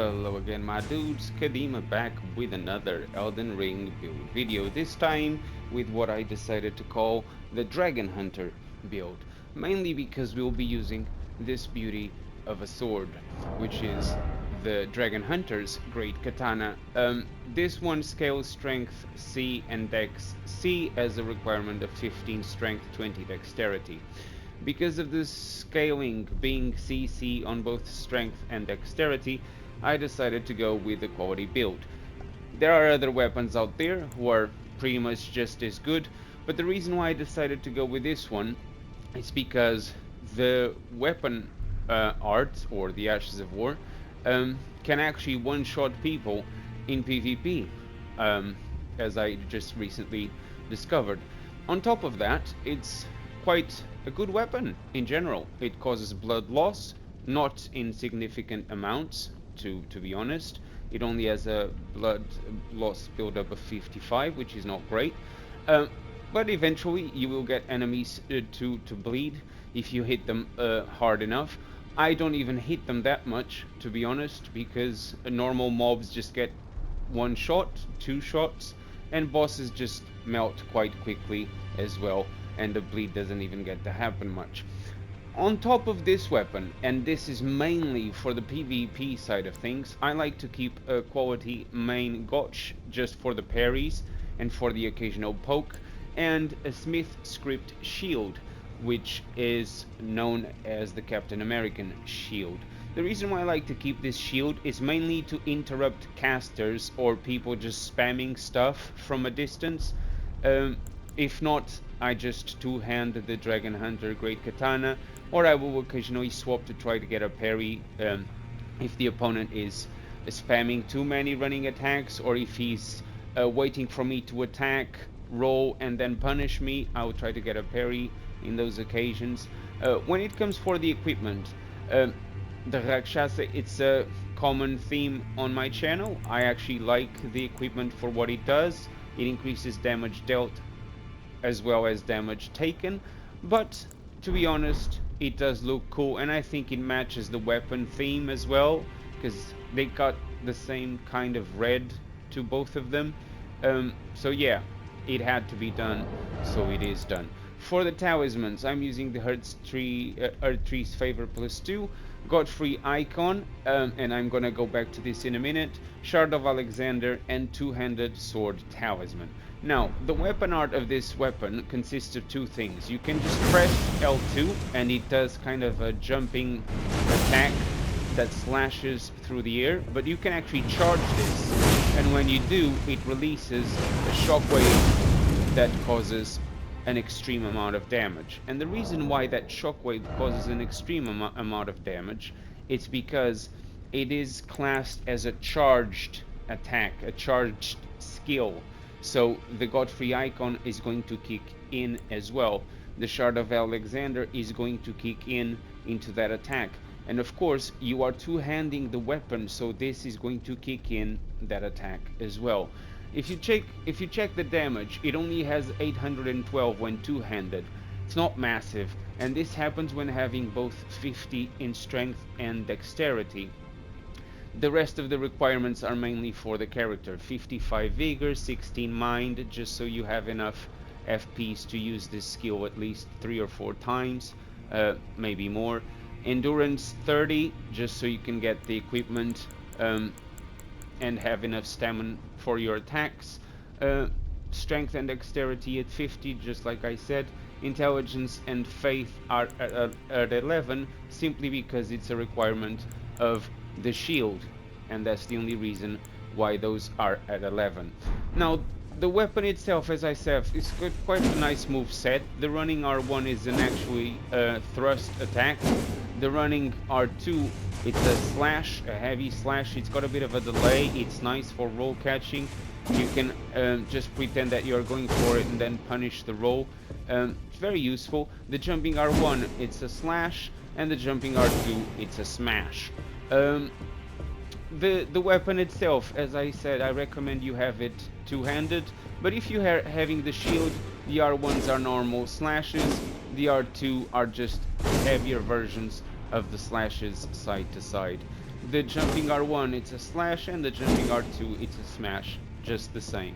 Hello again my dudes, Kadima back with another Elden Ring build video, this time with what I decided to call the Dragon-Hunter build, mainly because we'll be using this beauty of a sword, which is the Dragon-Hunter's Great Katana. This one scales strength C and dex C as a requirement of 15 strength, 20 dexterity. Because of the scaling being CC on both strength and dexterity, I decided to go with the quality build. There are other weapons out there who are pretty much just as good, but the reason why I decided to go with this one is because the weapon art, or the Ashes of War, can actually one-shot people in PvP, as I just recently discovered. On top of that, it's quite a good weapon in general. It causes blood loss, not in significant amounts, to be honest. It only has a blood loss buildup of 55, which is not great. But eventually you will get enemies to bleed if you hit them hard enough. I don't even hit them that much, to be honest, because normal mobs just get one shot, two shots, and bosses just melt quite quickly as well, and the bleed doesn't even get to happen much. On top of this weapon, and this is mainly for the PvP side of things, I like to keep a quality main gotch just for the parries and for the occasional poke, and a Smith script shield, which is known as the Captain American shield. The reason why I like to keep this shield is mainly to interrupt casters or people just spamming stuff from a distance. If not, I just two-hand the Dragon-Hunter Great Katana, or I will occasionally swap to try to get a parry if the opponent is spamming too many running attacks, or if he's waiting for me to attack, roll, and then punish me. I will try to get a parry in those occasions. When it comes for the equipment, the Rakshasa, it's a common theme on my channel. I actually like the equipment for what it does. It increases damage dealt as well as damage taken, but to be honest, it does look cool, and I think it matches the weapon theme as well, because they got the same kind of red to both of them. So yeah, it had to be done, so it is done. For the talismans, I'm using the Earth Tree's Favor +2, Godfrey Icon, and I'm gonna go back to this in a minute, Shard of Alexander, and two-handed sword talisman. Now, the weapon art of this weapon consists of two things. You can just press L2 and it does kind of a jumping attack that slashes through the air, but you can actually charge this, and when you do, it releases a shockwave that causes an extreme amount of damage. And the reason why that shockwave causes an extreme amount of damage is because it is classed as a charged attack, a charged skill. So the Godfrey Icon is going to kick in as well. The Shard of Alexander is going to kick in into that attack. And of course, you are two-handing the weapon, so this is going to kick in that attack as well. If you check the damage, it only has 812 when two-handed. It's not massive, and this happens when having both 50 in strength and dexterity. The rest of the requirements are mainly for the character. 55 vigor, 16 mind, just so you have enough FPs to use this skill at least 3 or 4 times, maybe more. Endurance 30, just so you can get the equipment and have enough stamina for your attacks. Strength and dexterity at 50, just like I said. Intelligence and faith are at 11, simply because it's a requirement of the shield, and that's the only reason why those are at 11. Now, the weapon itself, as I said, is quite a nice move set. The running R1 is an actually thrust attack. The running R2, it's a slash, a heavy slash. It's got a bit of a delay. It's nice for roll catching. You can just pretend that you're going for it and then punish the roll. It's very useful. The jumping R1, it's a slash, and the jumping R2, it's a smash. The weapon itself, as I said, I recommend you have it two-handed, but if you are having the shield, the R1s are normal slashes, the R2 are just heavier versions of the slashes side to side. The jumping R1 it's a slash, and the jumping R2 it's a smash, just the same.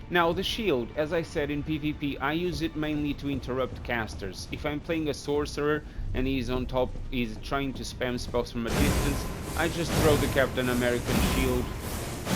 Now the shield, as I said in PvP, I use it mainly to interrupt casters. If I'm playing a sorcerer and he's on top, he's trying to spam spells from a distance, I just throw the Captain American shield,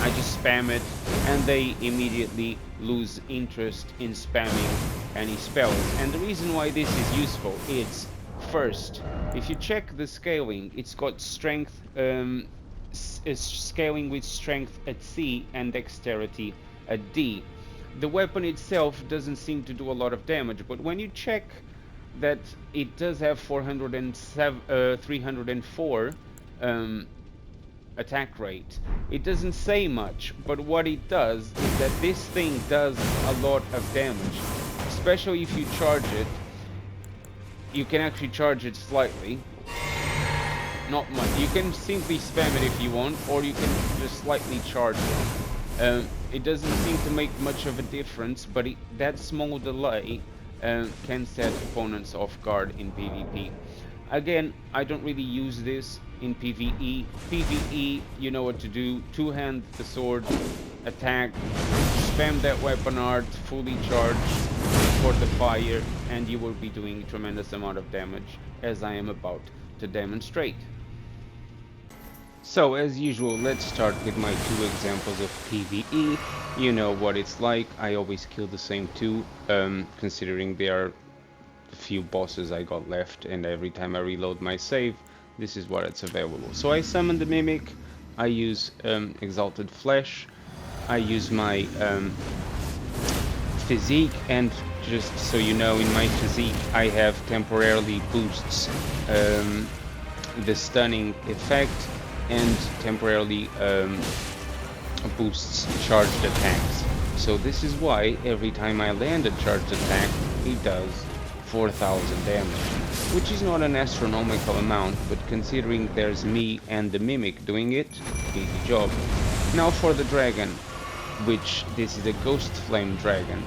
I just spam it, and they immediately lose interest in spamming any spells. And the reason why this is useful, it's first, if you check the scaling, it's got strength, is scaling with strength at C and dexterity at D. The weapon itself doesn't seem to do a lot of damage, but when you check that it does have 304 attack rate, it doesn't say much, but what it does is that this thing does a lot of damage, especially if you charge it. You can actually charge it slightly, not much. You can simply spam it if you want, or you can just slightly charge it. It doesn't seem to make much of a difference, but that small delay can set opponents off guard in PvP. Again, I don't really use this in PvE. PvE, you know what to do. Two-hand the sword, attack, spam that weapon art, fully charge for the fire, and you will be doing a tremendous amount of damage, as I am about to demonstrate. So, as usual, let's start with my two examples of PvE. You know what it's like. I always kill the same two, considering there are a few bosses I got left, and every time I reload my save, this is what it's available. So I summon the Mimic, I use Exalted Flesh, I use my physique, and just so you know, in my physique I have temporarily boosts the stunning effect, and temporarily boosts charged attacks. So this is why every time I land a charged attack, it does 4,000 damage, which is not an astronomical amount, but considering there's me and the Mimic doing it, easy job. Now for the dragon, which this is a Ghost Flame dragon.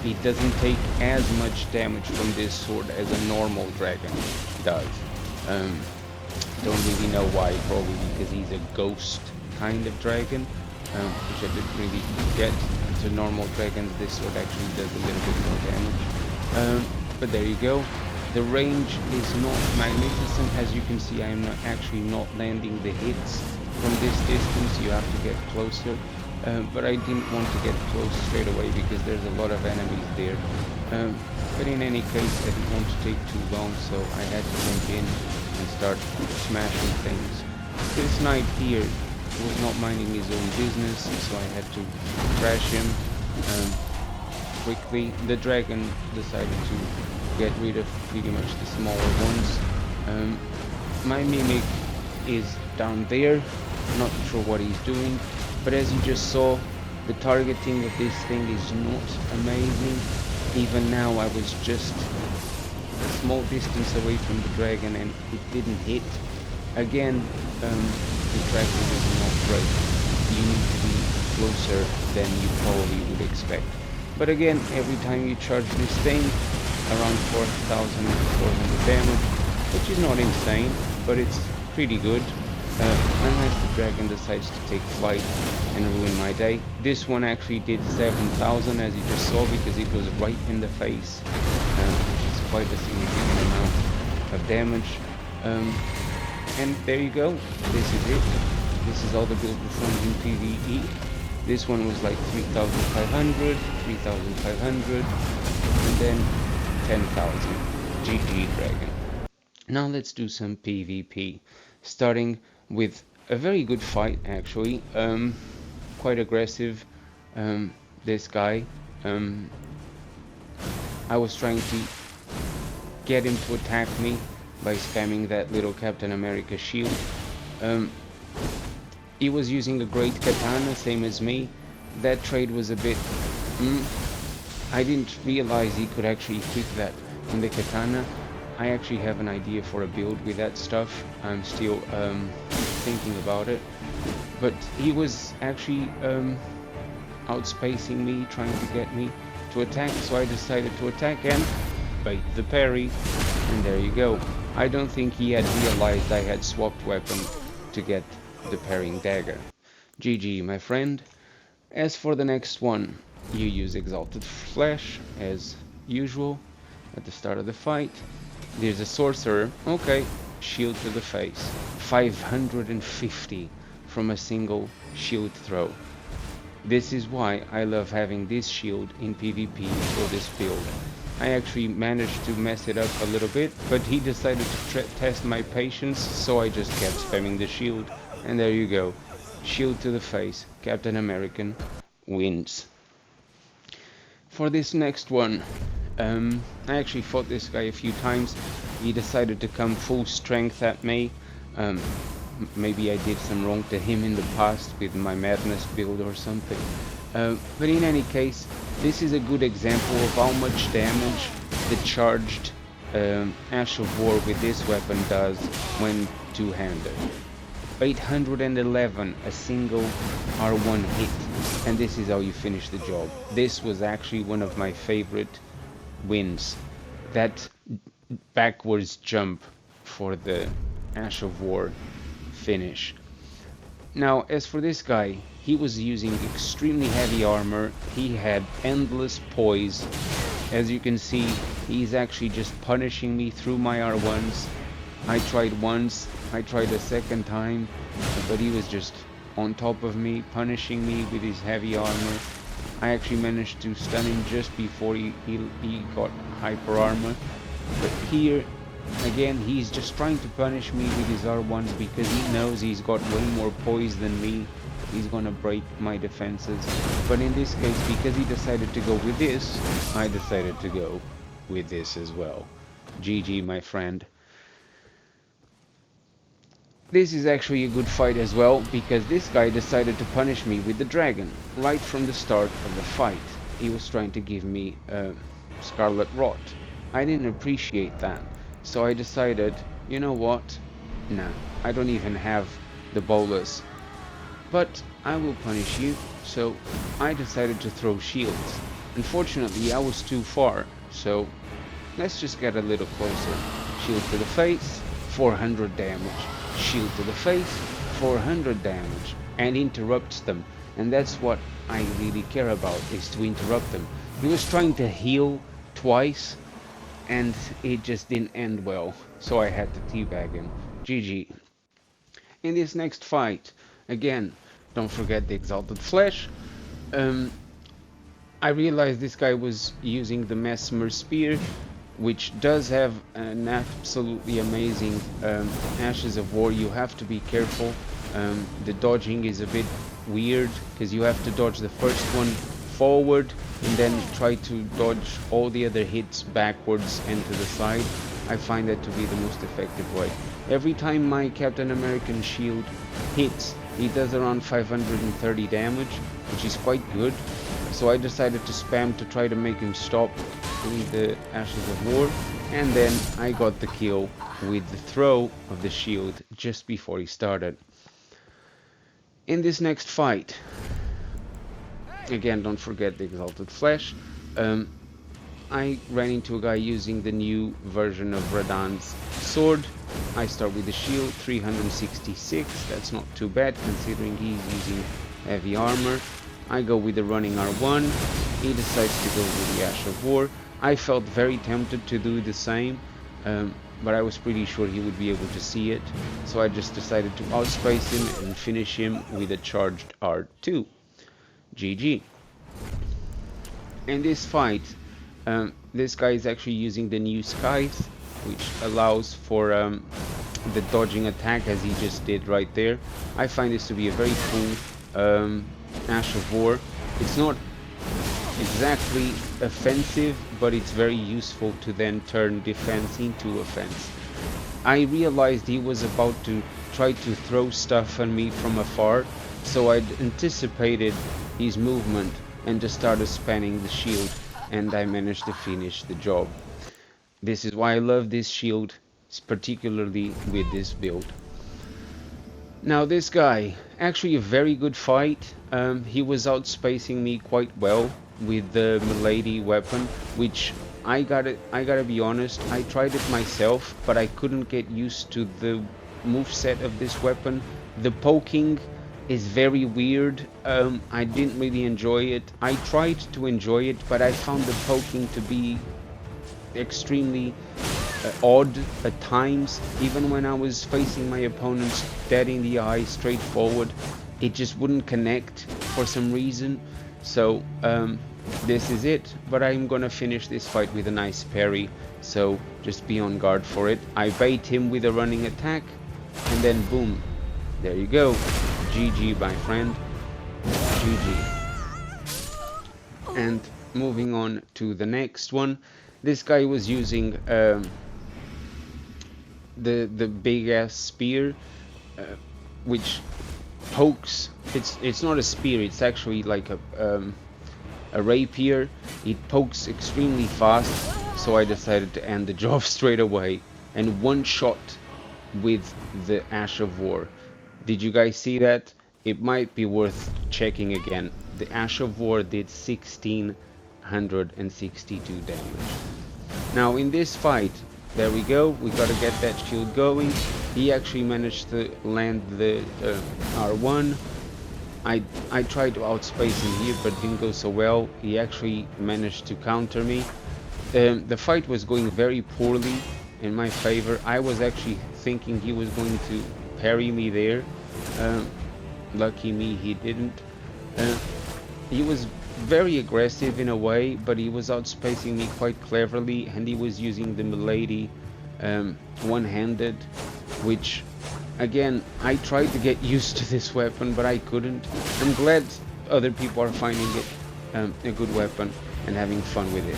It doesn't take as much damage from this sword as a normal dragon does. Don't really know why, probably because he's a ghost kind of dragon, which I didn't really get. To normal dragons, this sword actually does a little bit more damage. But there you go. The range is not magnificent. As you can see, I'm actually not landing the hits from this distance. You have to get closer. But I didn't want to get close straight away because there's a lot of enemies there. But in any case, I didn't want to take too long, so I had to jump in and start smashing things. This knight here was not minding his own business, so I had to crash him quickly. The dragon decided to get rid of pretty much the smaller ones. My Mimic is down there, not sure what he's doing, but as you just saw, the targeting of this thing is not amazing. Even now I was just a small distance away from the dragon and it didn't hit. Again, the tracking is not great. You need to be closer than you probably would expect. But again, every time you charge this thing, around 4,400 damage, which is not insane, but it's pretty good. Unless the dragon decides to take flight and ruin my day. This one actually did 7,000, as you just saw, because it was right in the face, which is quite a significant amount of damage. And there you go. This is it. This is all the build performed in PvE. This one was like 3,500, 3,500, and then 10,000. GG Dragon. Now let's do some PvP, starting with a very good fight actually, quite aggressive. This guy, I was trying to get him to attack me by spamming that little Captain America shield. He was using a Great Katana, same as me. That trade was a bit... I didn't realize he could actually equip that in the Katana. I actually have an idea for a build with that stuff. I'm still thinking about it. But he was actually outspacing me, trying to get me to attack, so I decided to attack and bait the parry. And there you go. I don't think he had realized I had swapped weapon to get the parrying dagger. GG, my friend. As for the next one, you use Exalted Flash as usual at the start of the fight. There's a sorcerer. Okay, shield to the face. 550 from a single shield throw. This is why I love having this shield in PvP for this build. I actually managed to mess it up a little bit, but he decided to test my patience, so I just kept spamming the shield, and there you go. Shield to the face. Captain American wins. For this next one, I actually fought this guy a few times. He decided to come full strength at me. Maybe I did some wrong to him in the past with my madness build or something. But in any case, this is a good example of how much damage the charged Ash of War with this weapon does when two-handed. 811 a single R1 hit, and this is how you finish the job. This was actually one of my favorite wins. That backwards jump for the Ash of War finish. Now, as for this guy, he was using extremely heavy armor. He had endless poise. As you can see, he's actually just punishing me through my R1s. I tried once, I tried a second time, but he was just on top of me, punishing me with his heavy armor. I actually managed to stun him just before he got hyper armor. But here, again, he's just trying to punish me with his R1s because he knows he's got way more poise than me. He's gonna break my defenses. But in this case, because he decided to go with this, I decided to go with this as well. GG, my friend. This is actually a good fight as well, because this guy decided to punish me with the dragon right from the start of the fight. He was trying to give me Scarlet Rot. I didn't appreciate that, so I decided, you know what, nah, I don't even have the bolus, but I will punish you. So I decided to throw shields. Unfortunately, I was too far, so let's just get a little closer. Shield to the face, 400 damage. Shield to the face, 400 damage, and interrupts them. And that's what I really care about, is to interrupt them. He was trying to heal twice, and it just didn't end well, so I had to teabag him. GG. In this next fight, again, don't forget the Exalted Flesh. I realized this guy was using the Mesmer Spear, which does have an absolutely amazing Ashes of War. You have to be careful. The dodging is a bit weird, because you have to dodge the first one forward and then try to dodge all the other hits backwards and to the side. I find that to be the most effective way. Every time my Captain American shield hits, he does around 530 damage, which is quite good. So I decided to spam to try to make him stop doing the Ashes of War, and then I got the kill with the throw of the shield just before he started. In this next fight, again, don't forget the Exalted Flesh. I ran into a guy using the new version of Radan's sword. I start with the shield, 366. That's not too bad considering he's using heavy armor. I go with the running R1. He decides to go with the Ash of War. I felt very tempted to do the same, but I was pretty sure he would be able to see it. So I just decided to outspace him and finish him with a charged R2. GG. In this fight, this guy is actually using the new Scythe, which allows for the dodging attack, as he just did right there. I find this to be a very cool Ash of War. It's not exactly offensive, but it's very useful to then turn defense into offense. I realized he was about to try to throw stuff on me from afar, so I anticipated his movement and just started spamming the shield, and I managed to finish the job. This is why I love this shield, particularly with this build. Now this guy, actually a very good fight. He was outspacing me quite well with the Milady weapon, which I gotta be honest, I tried it myself, but I couldn't get used to the moveset of this weapon The poking is very weird. I didn't really enjoy it. I tried to enjoy it, but I found the poking to be extremely odd at times. Even when I was facing my opponents dead in the eye, straight forward, it just wouldn't connect for some reason. So this is it, but I'm gonna finish this fight with a nice parry, so just be on guard for it. I bait him with a running attack, and then boom, there you go. GG, my friend. GG. And moving on to the next one. This guy was using the big ass spear, which pokes. It's not a spear. It's actually like a rapier. It pokes extremely fast, so I decided to end the job straight away and one shot with the Ash of War. Did you guys see that? It might be worth checking again. The Ash of War did 1662 damage. Now in this fight, there we go, we gotta get that shield going. He actually managed to land the R1. I tried to outspace him here, but didn't go so well. He actually managed to counter me. The fight was going very poorly in my favor. I was actually thinking he was going to parry me there. Lucky me, he didn't. He was very aggressive in a way, but he was outspacing me quite cleverly, and he was using the milady one-handed, which again, I tried to get used to this weapon, but I couldn't. I'm glad other people are finding it a good weapon and having fun with it.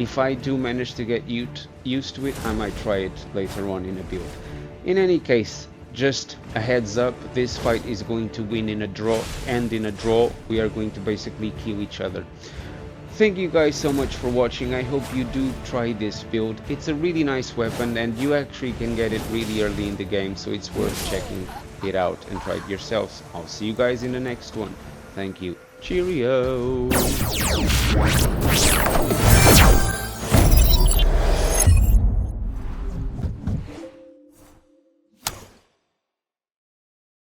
If I do manage to get used to it, I might try it later on in a build. In any case, just a heads up, this fight is going to win in a draw, and in a draw we are going to basically kill each other. Thank you guys so much for watching. I hope you do try this build. It's a really nice weapon, and you actually can get it really early in the game, so it's worth checking it out and try it yourselves. I'll see you guys in the next one. Thank you. Cheerio.